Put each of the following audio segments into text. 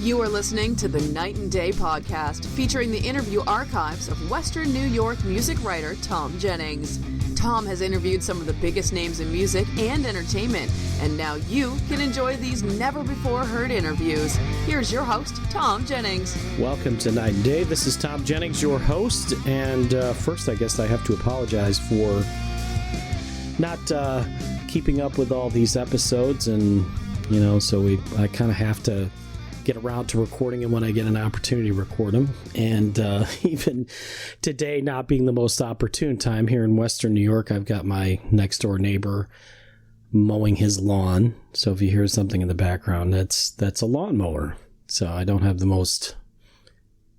You are listening to the Night and Day podcast, featuring the interview archives of Western New York music writer Thom Jennings. Thom has interviewed some of the biggest names in music and entertainment, and now you can enjoy these never-before-heard interviews. Here's your host, Thom Jennings. Welcome to Night and Day. This is Thom Jennings, your host, and first I guess I have to apologize for not keeping up with all these episodes, and so I kind of have to get around to recording them when I get an opportunity to record them. And even today not being the most opportune time here in Western New York, I've got my next door neighbor mowing his lawn. So if you hear something in the background, that's a lawnmower. So I don't have the most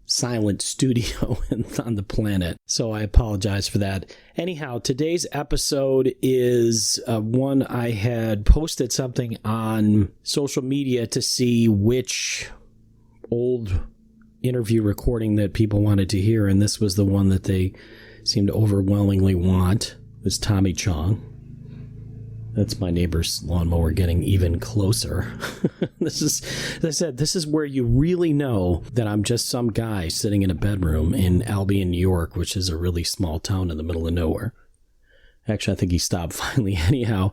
silent studio on the planet. So I apologize for that. Anyhow, today's episode is one I had posted something on social media to see which old interview recording that people wanted to hear, and this was the one that they seemed to overwhelmingly want. It was Tommy Chong. That's my neighbor's lawnmower getting even closer. This is, as I said, this is where you really know that I'm just some guy sitting in a bedroom in Albion, New York, which is a really small town in the middle of nowhere. Actually, I think he stopped finally. Anyhow,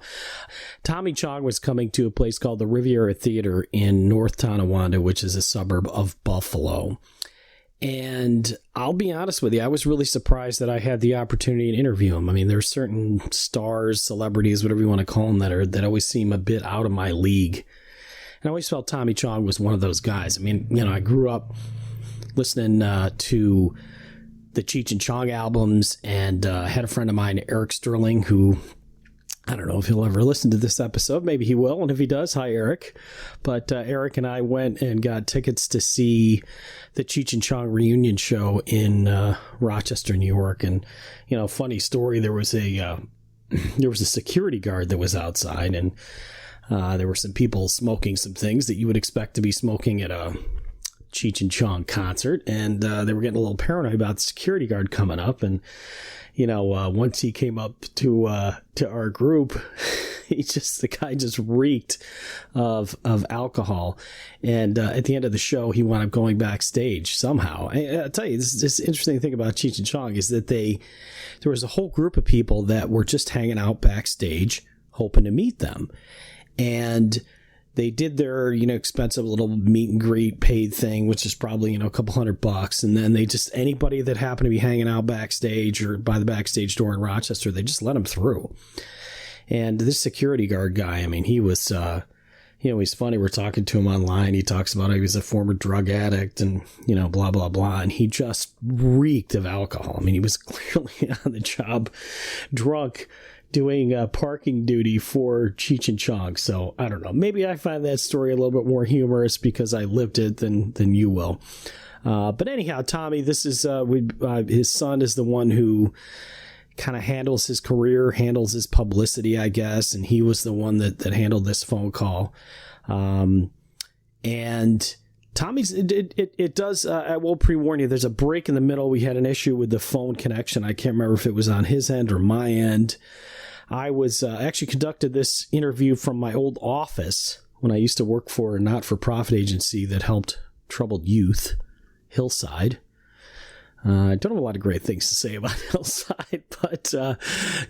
Tommy Chong was coming to a place called the Riviera Theater in North Tonawanda, which is a suburb of Buffalo. And I'll be honest with you, I was really surprised that I had the opportunity to interview him. I mean, there's certain stars, celebrities, whatever you want to call them, that always seem a bit out of my league. And I always felt Tommy Chong was one of those guys. I mean, I grew up listening to the Cheech and Chong albums, and I had a friend of mine, Eric Sterling, who, I don't know if he'll ever listen to this episode. Maybe he will. And if he does, hi, Eric. But Eric and I went and got tickets to see the Cheech and Chong reunion show in Rochester, New York. And, funny story, there was a security guard that was outside, and there were some people smoking some things that you would expect to be smoking at a Cheech and Chong concert. And they were getting a little paranoid about the security guard coming up. And once he came up to our group, the guy just reeked of alcohol. And at the end of the show, he wound up going backstage somehow. I'll tell you, this interesting thing about Cheech and Chong is that there was a whole group of people that were just hanging out backstage, hoping to meet them. And they did their, expensive little meet and greet paid thing, which is probably, a couple $100. And then anybody that happened to be hanging out backstage or by the backstage door in Rochester, they just let them through. And this security guard guy, I mean, he was, he's funny. We're talking to him online. He talks about how he was a former drug addict and, blah, blah, blah. And he just reeked of alcohol. I mean, he was clearly on the job drunk, doing parking duty for Cheech and Chong. So I don't know. Maybe I find that story a little bit more humorous because I lived it than you will. But anyhow, Tommy, this is his son is the one who kind of handles his career, handles his publicity, I guess, and he was the one that handled this phone call. And Tommy's, it does, I will pre-warn you, there's a break in the middle. We had an issue with the phone connection. I can't remember if it was on his end or my end. I was actually conducted this interview from my old office when I used to work for a not-for-profit agency that helped troubled youth, Hillside. I don't have a lot of great things to say about Hillside, but,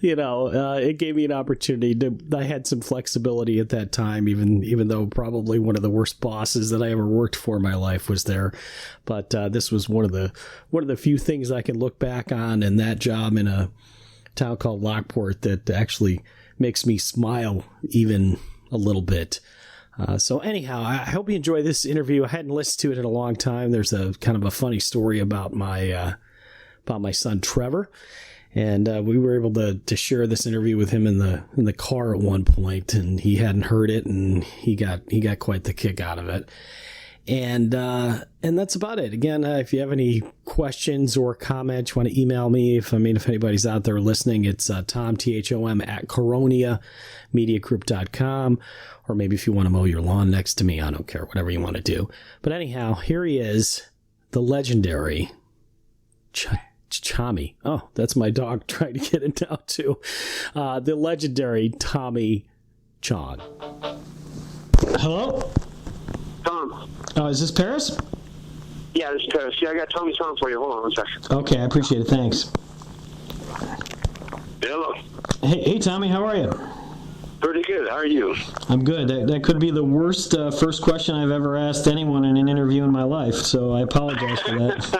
it gave me an opportunity I had some flexibility at that time, even though probably one of the worst bosses that I ever worked for in my life was there. But this was one of the few things I can look back on in that job in a town called Lockport that actually makes me smile even a little bit. So anyhow, I hope you enjoy this interview. I hadn't listened to it in a long time. There's a kind of a funny story about my son Trevor, and we were able to share this interview with him in the car at one point, and he hadn't heard it, and he got quite the kick out of it. And that's about it. Again, if you have any questions or comments, you want to email me. If anybody's out there listening, it's Thom, Thom, at coroniamediagroup.com. Or maybe if you want to mow your lawn next to me, I don't care, whatever you want to do. But anyhow, here he is, the legendary Chommy. Oh, that's my dog trying to get it now too. The legendary Tommy Chong. Hello? Thom. Is this Paris? Yeah, this is Paris. Yeah, I got Tommy's phone for you. Hold on one second. Okay, I appreciate it. Thanks. Hello. Hey, Tommy, how are you? Pretty good. How are you? I'm good. That could be the worst first question I've ever asked anyone in an interview in my life, so I apologize for that.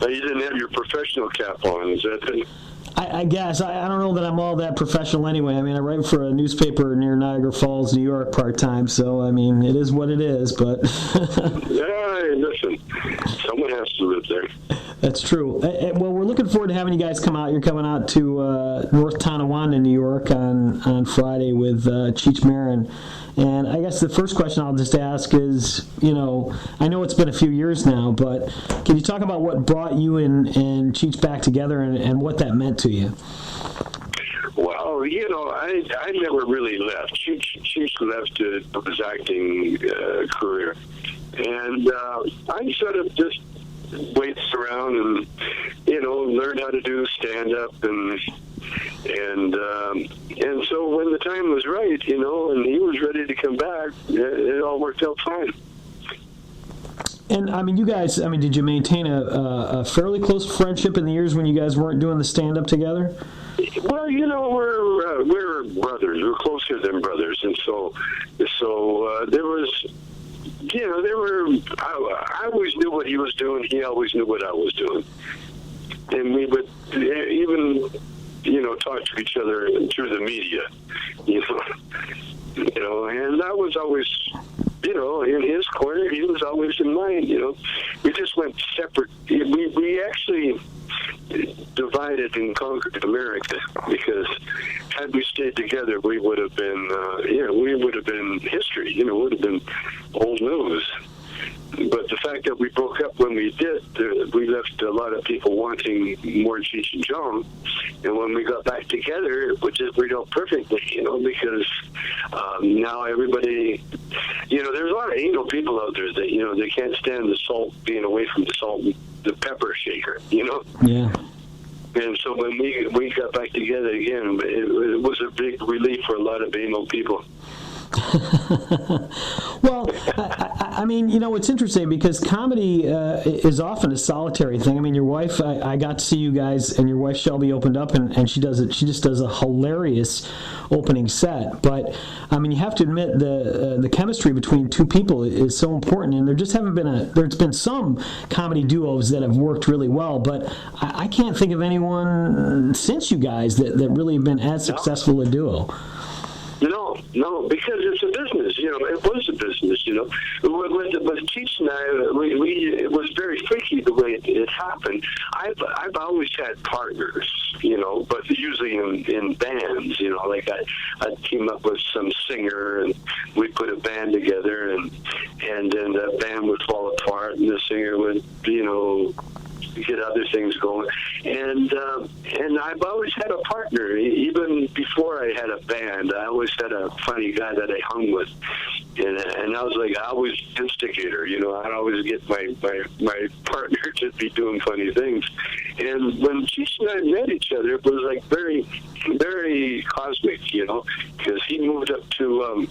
You didn't have your professional cap on, is that it? I guess. I don't know that I'm all that professional anyway. I mean, I write for a newspaper near Niagara Falls, New York part-time, so, I mean, it is what it is, but... Yeah, listen, someone has to live there. That's true. Well, we're looking forward to having you guys come out. You're coming out to North Tonawanda, New York on Friday with Cheech Marin. And I guess the first question I'll just ask is, I know it's been a few years now, but can you talk about what brought you and Cheech back together and what that meant to you? Well, I never really left. Cheech left his acting career. And I sort of just waited around and, learned how to do stand-up and so when the time was right, and he was ready to come back, it all worked out fine. And, I mean, you guys, did you maintain a fairly close friendship in the years when you guys weren't doing the stand-up together? Well, we're brothers. We're closer than brothers. And so there was, I always knew what he was doing. He always knew what I was doing. And we would even, talk to each other through the media, and I was always, in his corner, he was always in mine, We just went separate. We actually divided and conquered America because had we stayed together, we would have been, we would have been history, would have been old news. But the fact that we broke up when we did, we left a lot of people wanting more Cheech and Chong. And when we got back together, it just worked out perfectly, because now everybody, there's a lot of anal people out there that, they can't stand the salt, being away from the salt and the pepper shaker, Yeah. And so when we got back together again, it was a big relief for a lot of anal people. Well, I mean, it's interesting because comedy is often a solitary thing. I mean, your wife, I got to see you guys, and your wife Shelby opened up, and she just does a hilarious opening set. But I mean, you have to admit the chemistry between two people is so important, and there just haven't been there's been some comedy duos that have worked really well, but I can't think of anyone since you guys that really have been as successful a duo. No, because it's a business. It was a business. With Cheech and I, it was very freaky the way it happened. I've always had partners, but usually in bands. Like I'd team up with some singer and we'd put a band together, and then the band would fall apart and the singer would, get other things going, and I've always had a partner. Even before I had a band, I always had a funny guy that I hung with, and I was like, I was instigator. I'd always get my partner to be doing funny things. And when Cheech and I met each other, it was like very, very cosmic, because he moved up to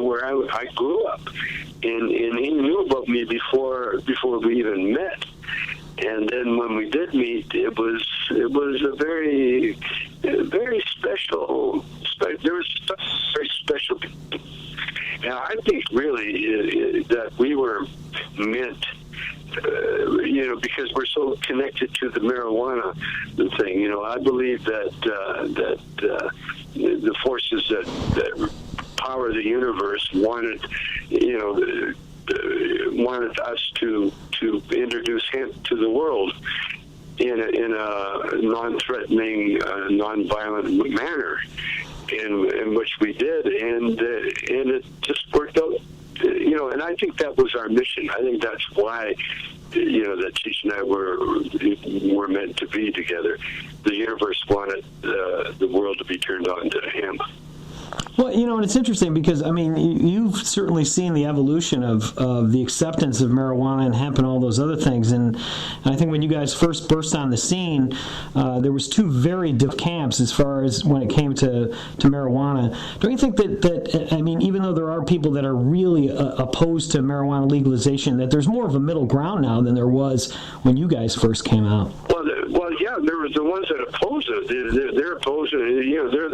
where I grew up, and he knew about me before we even met. And then when we did meet, it was a very, very special. There was stuff very special. And I think really that we were meant, because we're so connected to the marijuana thing. I believe that the forces that power the universe wanted us to introduce him to the world in a non-threatening, non-violent manner, in which we did, and it just worked out. And I think that was our mission. I think that's why, that Cheech and I were meant to be together. The universe wanted the world to be turned on to him. Well, and it's interesting because, I mean, you've certainly seen the evolution of the acceptance of marijuana and hemp and all those other things. And I think when you guys first burst on the scene, there was two very different camps as far as when it came to marijuana. Don't you think that, I mean, even though there are people that are really opposed to marijuana legalization, that there's more of a middle ground now than there was when you guys first came out? Well, yeah, there were the ones that oppose it. They're opposed. They're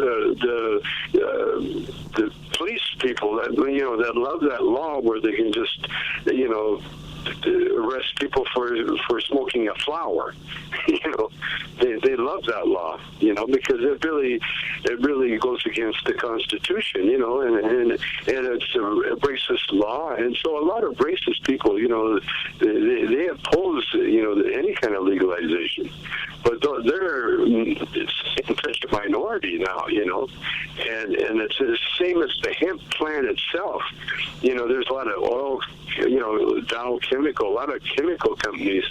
the police people that that love that law where they can just arrest people for smoking a flower. They love that law. Because it really goes against the Constitution. And it's a racist law, and so a lot of racist people, they oppose any kind of legalization. But they're such a minority now, and it's the same as the hemp plant itself. There's a lot of oil, Dow Chemical, a lot of chemical companies,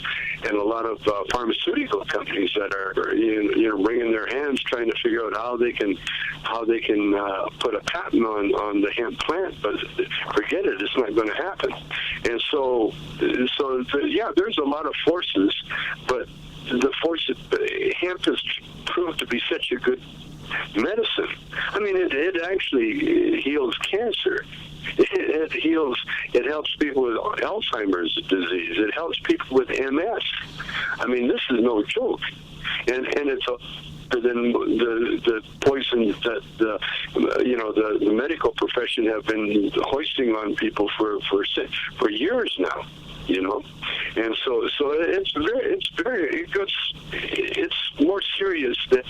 and a lot of pharmaceutical companies that are wringing their hands trying to figure out how they can put a patent on the hemp plant. But forget it, it's not going to happen. And so there's a lot of forces, but the force hemp has proved to be such a good medicine. I mean, it actually heals cancer. It helps people with Alzheimer's disease. It helps people with MS. I mean, this is no joke. And it's than the poisons that the medical profession have been hoisting on people for years now. And so it's more serious than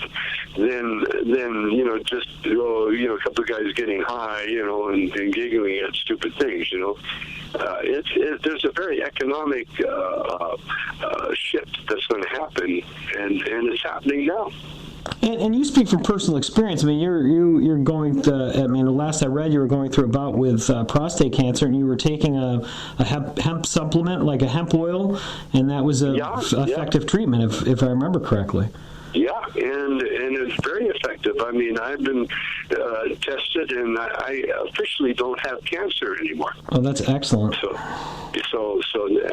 just a couple of guys getting high and giggling at stupid things. There's a very economic shift that's going to happen, and it's happening now. And you speak from personal experience. I mean, you're going. The last I read, you were going through a bout with prostate cancer, and you were taking a hemp supplement, like a hemp oil, and that was a effective treatment, if I remember correctly. Yeah, and it's very effective. I mean, I've been tested, and I officially don't have cancer anymore. Oh, that's excellent. So,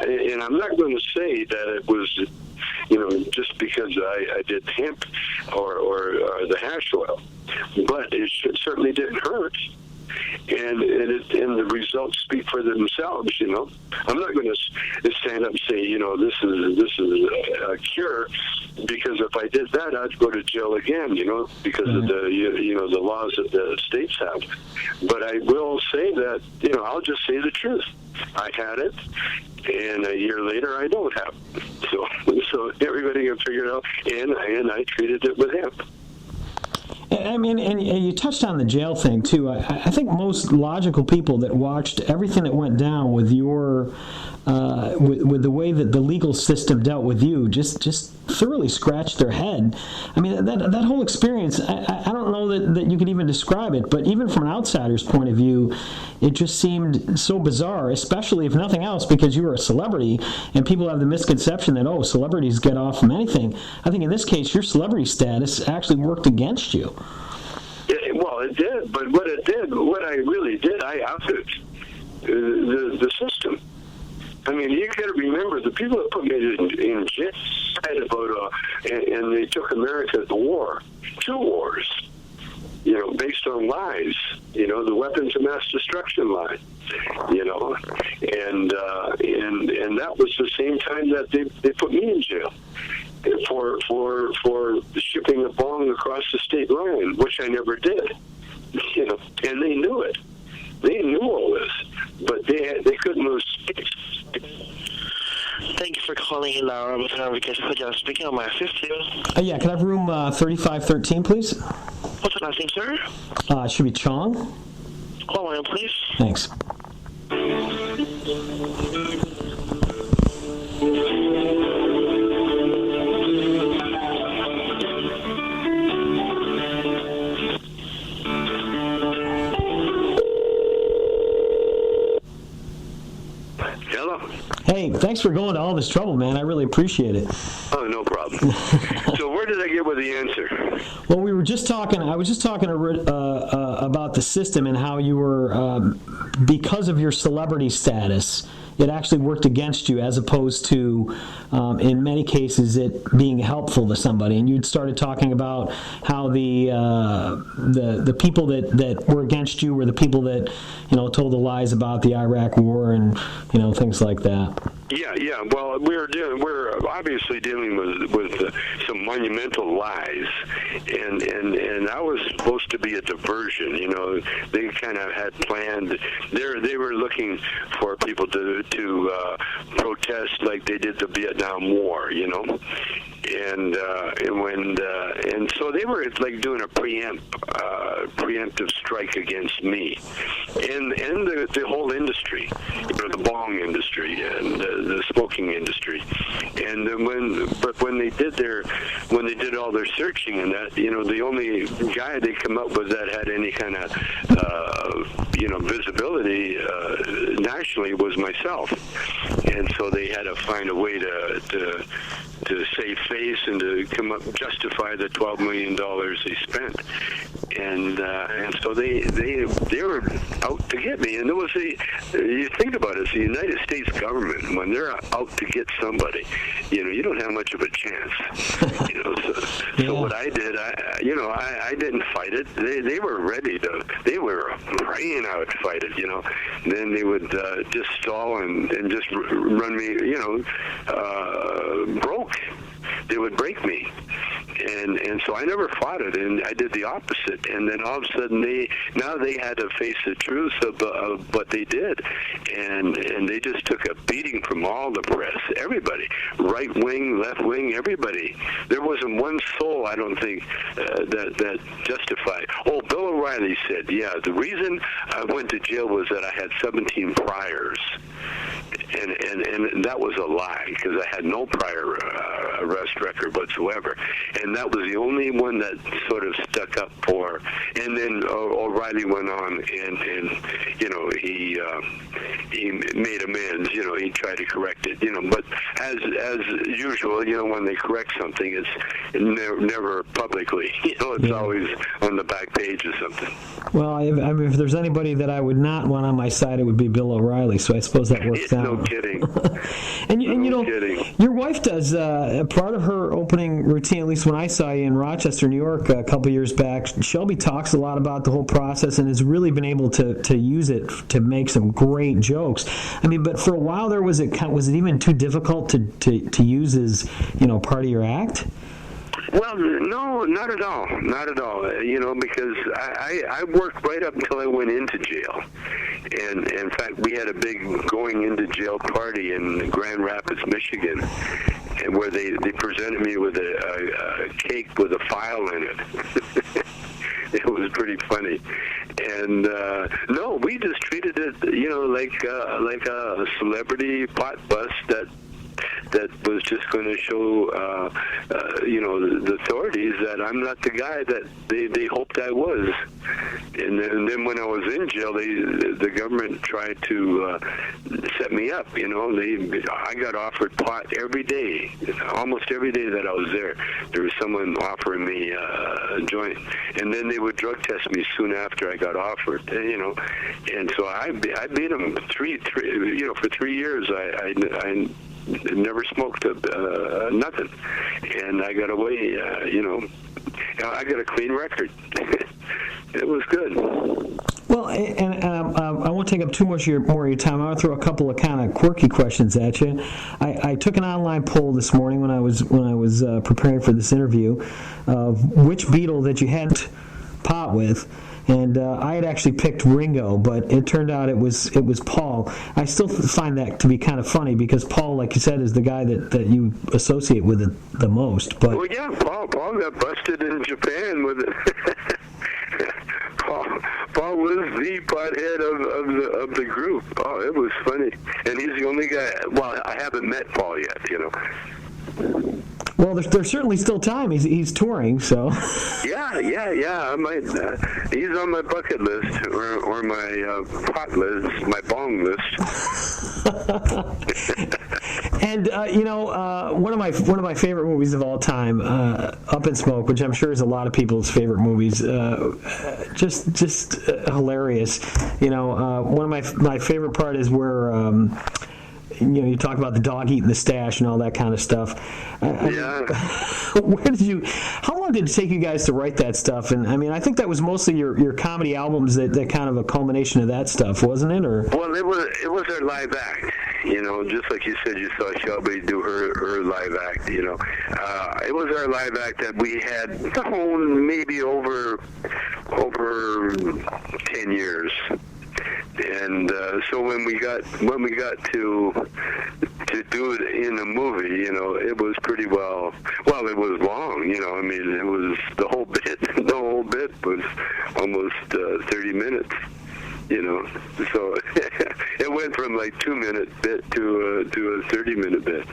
and I'm not going to say that it was, just because I did hemp or the hash oil, but it certainly didn't hurt. And the results speak for themselves. I'm not going to stand up and say, this is a cure, because if I did that, I'd go to jail again. Because of the laws that the states have. But I will say that I'll just say the truth. I had it, and a year later, I don't have it. So everybody can figure it out, and I treated it with hemp. I mean, and you touched on the jail thing, too. I think most logical people that watched everything that went down with your, with the way that the legal system dealt with you, just thoroughly scratched their head. I mean, that whole experience, I don't know that you could even describe it, but even from an outsider's point of view, it just seemed so bizarre, especially if nothing else, because you were a celebrity, and people have the misconception that, celebrities get off from anything. I think in this case, your celebrity status actually worked against you. Well, it did, but what I really did, I outed the system. I mean, you got to remember, the people that put me in jail and they took America to war, 2 wars, based on lies, the weapons of mass destruction lie, and that was the same time that they put me in jail for shipping a bong across the state line, which I never did, and they knew it. They knew all this, but they couldn't lose. Thank you for calling in our Put speaking on my assist you. Yeah, can I have room 3513, please? What's the last name, sir? Should be Chong. Call one, please. Thanks. Hey, thanks for going to all this trouble, man. I really appreciate it. Oh, no problem. So where did I get with the answer? Well, we were just talking. I was just talking about the system and how you were, because of your celebrity status, it actually worked against you, as opposed to, in many cases, it being helpful to somebody. And you'd started talking about how the people that were against you were the people that, told the lies about the Iraq War and, things like that. Yeah. Well, we're obviously dealing with some monumental lies, and I was supposed to be a diversion. They kind of had planned. They were looking for people to protest like they did the Vietnam War, and so they were like doing a preemptive strike against me, and the whole industry, the bong industry and the smoking industry, and when they did all their searching and that, the only guy they come up with that had any kind of visibility nationally was myself, and so they had to find a way to save face and to justify the $12 million they spent, and so they were out to get me. And it was you think about it, it's the United States government. When they're out to get somebody, you don't have much of a chance. So what I did, I didn't fight it. They were ready to. They were praying I would fight it. And then they would just stall and just run me. Broke. They would break me, and so I never fought it, and I did the opposite. And then all of a sudden, they had to face the truth of what they did, and they just took a beating from all the press, everybody, right wing, left wing, everybody. There wasn't one soul, I don't think, that justified. Oh, Bill O'Reilly said, yeah, the reason I went to jail was that I had 17 priors. And that was a lie, because I had no prior arrest record whatsoever, and that was the only one that sort of stuck up for. And then O'Reilly went on, and he made amends. He tried to correct it. But as usual, when they correct something, it's never publicly. It's always on the back page or something. Well, if there's anybody that I would not want on my side, it would be Bill O'Reilly. So I suppose that works out. No kidding. and kidding. Your wife does part of her opening routine. At least when I saw you in Rochester, New York, a couple years back, Shelby talks a lot about the whole process and has really been able to use it to make some great jokes. But for a while there, was it even too difficult to use as part of your act? Well, no, not at all. Not at all. Because I worked right up until I went into jail. And in fact, we had a big going into jail party in Grand Rapids, Michigan, where they presented me with a cake with a file in it. It was pretty funny. And no, we just treated it, like a celebrity pot bust that was just going to show, the authorities that I'm not the guy that they hoped I was. And then when I was in jail, the government tried to set me up. I got offered pot every day, almost every day that I was there. There was someone offering me a joint, and then they would drug test me soon after I got offered. And so I beat them for 3 years. I never smoked nothing, and I got away. I got a clean record. It was good. Well, and I won't take up too much more of your time. I'll throw a couple of kind of quirky questions at you. I took an online poll this morning when I was preparing for this interview of which Beatle that you hadn't pot with. And I had actually picked Ringo, but it turned out it was Paul. I still find that to be kind of funny because Paul, like you said, is the guy that you associate with it the most. But well, yeah, Paul got busted in Japan with it. Paul was the pothead of the group. Oh, it was funny, and he's the only guy. Well, I haven't met Paul yet, Well, there's certainly still time. He's touring, so. Yeah. I might. He's on my bucket list or my pot list, my bong list. And one of my favorite movies of all time, Up in Smoke, which I'm sure is a lot of people's favorite movies. Just hilarious. One of my favorite part is where you talk about the dog eating the stash and all that kind of stuff. How long did it take you guys to write that stuff? And I think that was mostly your comedy albums that kind of a culmination of that stuff, wasn't it? Or well, it was our live act. Just like you said, you saw Shelby do her live act. It was our live act that we had honed maybe over 10 years. And so when we got to do it in a movie, it was pretty well. It was long, it was the whole bit. The whole bit was almost 30 minutes. So it went from like 2-minute bit to a 30-minute bit.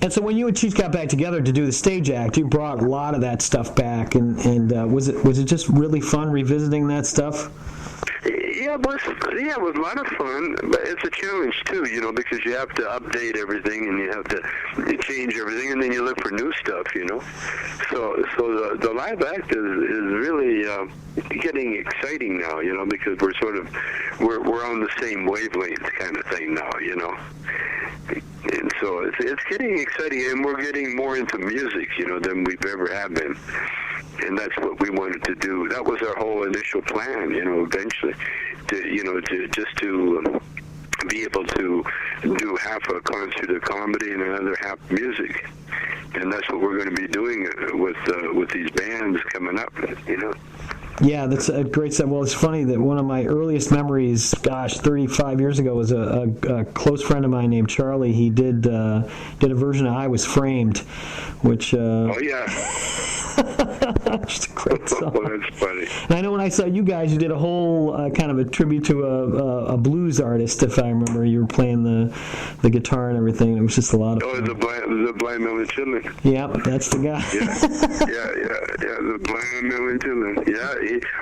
And so when you and Cheech got back together to do the stage act, you brought a lot of that stuff back, and was it just really fun revisiting that stuff? Yeah, it was a lot of fun, but it's a challenge too, because you have to update everything and you have to change everything, and then you look for new stuff, So the live act is really getting exciting now, because we're on the same wavelength kind of thing now, And so it's getting exciting, and we're getting more into music, than we've ever have been. And that's what we wanted to do. That was our whole initial plan, eventually, to be able to do half a concert of comedy and another half music. And that's what we're going to be doing with these bands coming up, Yeah, that's a great set. Well, it's funny that one of my earliest memories, 35 years ago, was a close friend of mine named Charlie. He did a version of "I Was Framed," which oh yeah, just a great song. Oh, that's funny. And I know when I saw you guys, you did a whole kind of a tribute to a blues artist. If I remember, you were playing the guitar and everything. It was just a lot of fun. The blind Millie Chilling. Yeah, that's the guy. Yeah, the blind Millie Chilling. Yeah.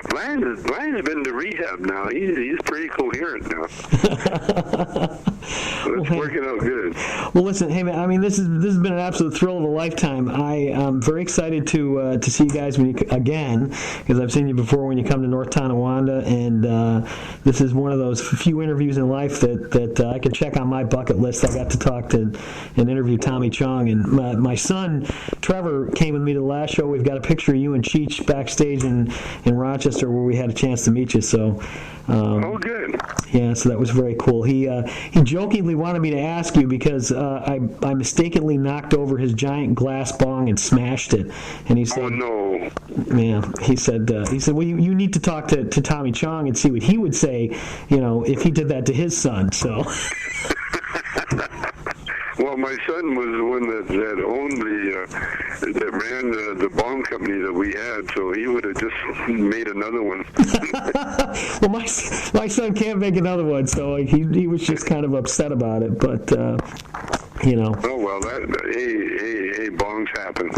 Blind's been to rehab now. He's pretty coherent now. It's working out good. Well, listen, hey man, this has been an absolute thrill of a lifetime. I am very excited to see you guys again, because I've seen you before when you come to North Tonawanda, and this is one of those few interviews in life that I can check on my bucket list. I got to talk to and interview Tommy Chong, and my son Trevor came with me to the last show. We've got a picture of you and Cheech backstage in Rochester where we had a chance to meet you. So, oh, good. Yeah, so that was very cool. He jokingly wanted me to ask you because I mistakenly knocked over his giant glass bong and smashed it. And he said, "Oh no!" Yeah, he said, "Well, you need to talk to Tommy Chong and see what he would say, if he did that to his son." So. Well, my son was the one that owned that ran the bong company that we had, so he would have just made another one. Well, my son can't make another one, so he was just kind of upset about it, but Oh well, hey, bongs happen.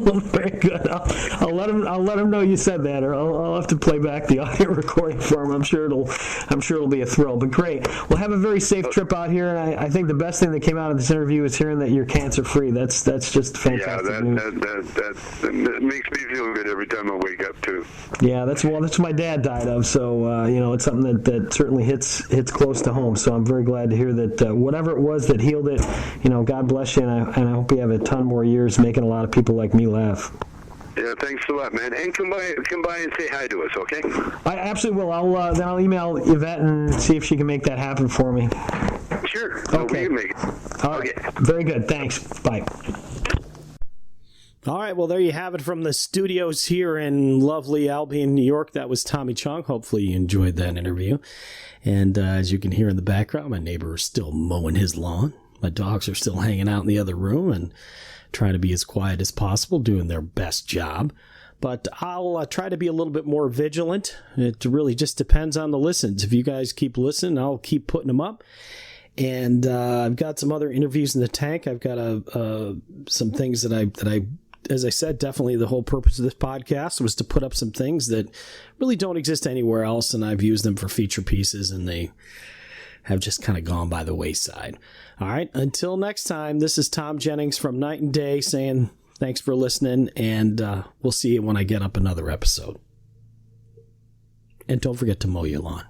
Well, very good. I'll let him know you said that, or I'll have to play back the audio recording for him. I'm sure it'll be a thrill. But great. Well, have a very safe trip out here. And I think the best thing that came out of this interview is hearing that you're cancer free. That's just fantastic news. That makes me feel good every time I wake up too. Yeah, that's what my dad died of. So it's something that certainly hits close to home. So I'm very glad to hear that whatever it was that healed it, God bless you, and I hope you have a ton more years making a lot of people like me laugh. Yeah, thanks a lot, man. And come by and say hi to us, okay? I absolutely will. I'll email Yvette and see if she can make that happen for me. Sure. Okay. We can make it. All right. Okay. Very good. Thanks. Bye. All right, well, there you have it from the studios here in lovely Albion, New York. That was Tommy Chong. Hopefully you enjoyed that interview. And as you can hear in the background, my neighbor is still mowing his lawn. My dogs are still hanging out in the other room and trying to be as quiet as possible, doing their best job. But I'll try to be a little bit more vigilant. It really just depends on the listens. If you guys keep listening, I'll keep putting them up. And I've got some other interviews in the tank. I've got some things that I, as I said, definitely the whole purpose of this podcast was to put up some things that really don't exist anywhere else, and I've used them for feature pieces, and they have just kind of gone by the wayside. All right, until next time, this is Thom Jennings from Night and Day saying thanks for listening, and we'll see you when I get up another episode. And don't forget to mow your lawn.